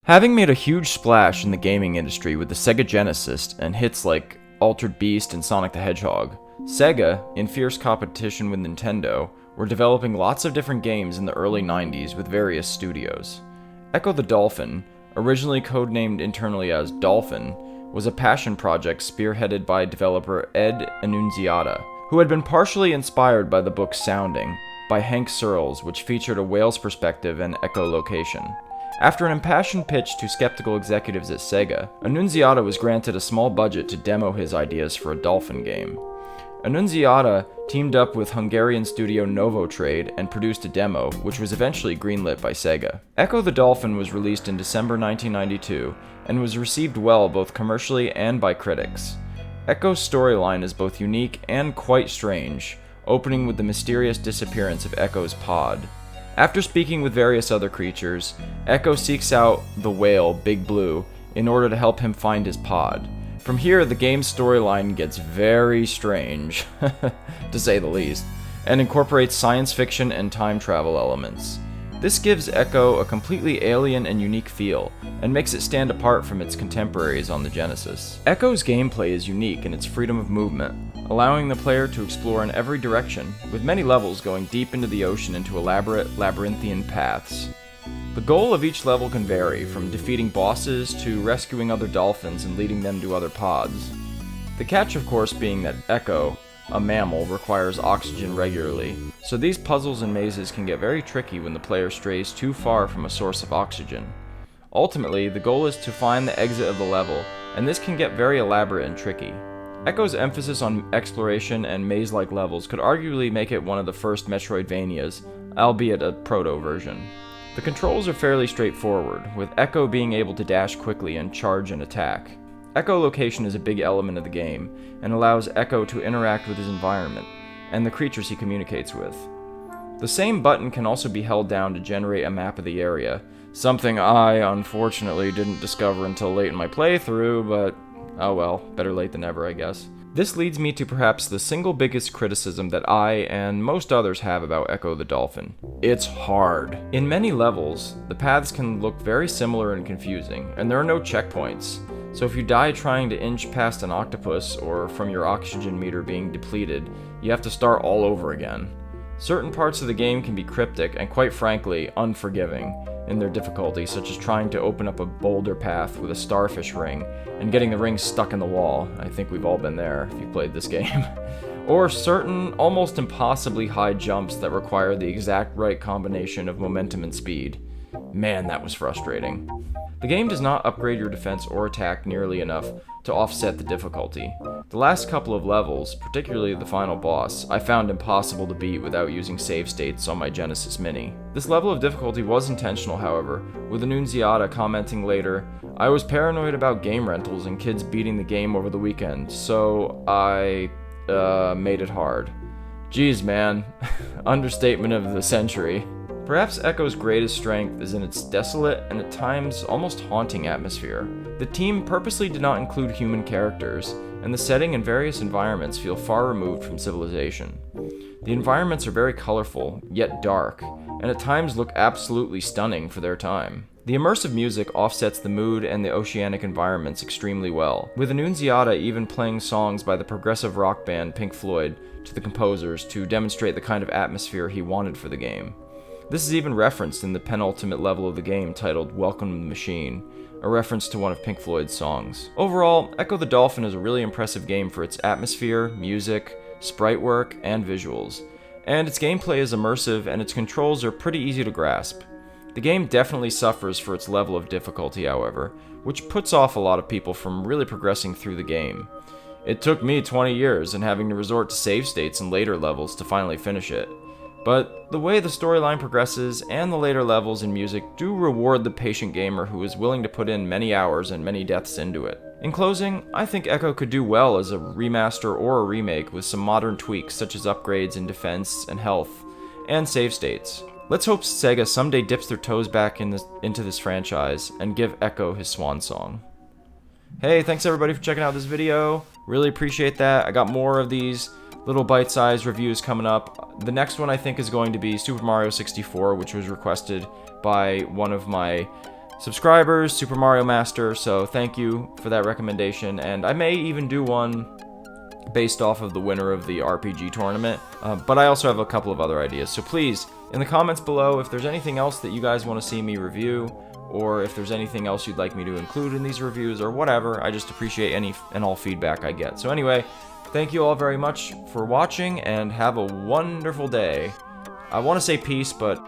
Having made a huge splash in the gaming industry with the Sega Genesis and hits like Altered Beast and Sonic the Hedgehog, Sega, in fierce competition with Nintendo, were developing lots of different games in the early 90s with various studios. Ecco the Dolphin, originally codenamed internally as Dolphin, was a passion project spearheaded by developer Ed Annunziata, who had been partially inspired by the book Sounding by Hank Searles, which featured a whale's perspective and echolocation. After an impassioned pitch to skeptical executives at Sega, Annunziata was granted a small budget to demo his ideas for a dolphin game. Annunziata teamed up with Hungarian studio Novotrade and produced a demo, which was eventually greenlit by Sega. Ecco the Dolphin was released in December 1992 and was received well both commercially and by critics. Ecco's storyline is both unique and quite strange, opening with the mysterious disappearance of Ecco's pod. After speaking with various other creatures, Ecco seeks out the whale, Big Blue, in order to help him find his pod. From here, the game's storyline gets very strange, to say the least, and incorporates science fiction and time travel elements. This gives Ecco a completely alien and unique feel, and makes it stand apart from its contemporaries on the Genesis. Ecco's gameplay is unique in its freedom of movement, allowing the player to explore in every direction, with many levels going deep into the ocean into elaborate, labyrinthian paths. The goal of each level can vary, from defeating bosses to rescuing other dolphins and leading them to other pods. The catch, of course, being that Ecco, a mammal, requires oxygen regularly, so these puzzles and mazes can get very tricky when the player strays too far from a source of oxygen. Ultimately, the goal is to find the exit of the level, and this can get very elaborate and tricky. Ecco's emphasis on exploration and maze-like levels could arguably make it one of the first Metroidvanias, albeit a proto-version. The controls are fairly straightforward, with Ecco being able to dash quickly and charge and attack. Echolocation is a big element of the game, and allows Ecco to interact with his environment, and the creatures he communicates with. The same button can also be held down to generate a map of the area, something I, unfortunately, didn't discover until late in my playthrough, but oh well, better late than never, I guess. This leads me to perhaps the single biggest criticism that I and most others have about Ecco the Dolphin. It's hard. In many levels, the paths can look very similar and confusing, and there are no checkpoints. So if you die trying to inch past an octopus or from your oxygen meter being depleted, you have to start all over again. Certain parts of the game can be cryptic and quite frankly unforgiving in their difficulty, such as trying to open up a boulder path with a starfish ring and getting the ring stuck in the wall. I think we've all been there if you've played this game. Or certain almost impossibly high jumps that require the exact right combination of momentum and speed. Man, that was frustrating. The game does not upgrade your defense or attack nearly enough to offset the difficulty. The last couple of levels, particularly the final boss, I found impossible to beat without using save states on my Genesis Mini. This level of difficulty was intentional, however, with Annunziata commenting later, "I was paranoid about game rentals and kids beating the game over the weekend, so I made it hard." Jeez, man. Understatement of the century. Perhaps Ecco's greatest strength is in its desolate and at times almost haunting atmosphere. The team purposely did not include human characters, and the setting and various environments feel far removed from civilization. The environments are very colorful, yet dark, and at times look absolutely stunning for their time. The immersive music offsets the mood and the oceanic environments extremely well, with Annunziata even playing songs by the progressive rock band Pink Floyd to the composers to demonstrate the kind of atmosphere he wanted for the game. This is even referenced in the penultimate level of the game titled Welcome to the Machine, a reference to one of Pink Floyd's songs. Overall, Ecco the Dolphin is a really impressive game for its atmosphere, music, sprite work, and visuals, and its gameplay is immersive and its controls are pretty easy to grasp. The game definitely suffers for its level of difficulty, however, which puts off a lot of people from really progressing through the game. It took me 20 years and having to resort to save states in later levels to finally finish it. But the way the storyline progresses and the later levels and music do reward the patient gamer who is willing to put in many hours and many deaths into it. In closing, I think Ecco could do well as a remaster or a remake with some modern tweaks such as upgrades in defense and health, and save states. Let's hope Sega someday dips their toes back into this franchise and give Ecco his swan song. Hey, thanks everybody for checking out this video. Really appreciate that. I got more of these little bite-sized reviews coming up. The next one I think is going to be Super Mario 64, which was requested by one of my subscribers, Super Mario Master, so thank you for that recommendation, and I may even do one based off of the winner of the RPG tournament, but I also have a couple of other ideas, so please, in the comments below, if there's anything else that you guys want to see me review, or if there's anything else you'd like me to include in these reviews, or whatever, I just appreciate any and all feedback I get. So anyway, thank you all very much for watching, and have a wonderful day. I want to say peace, but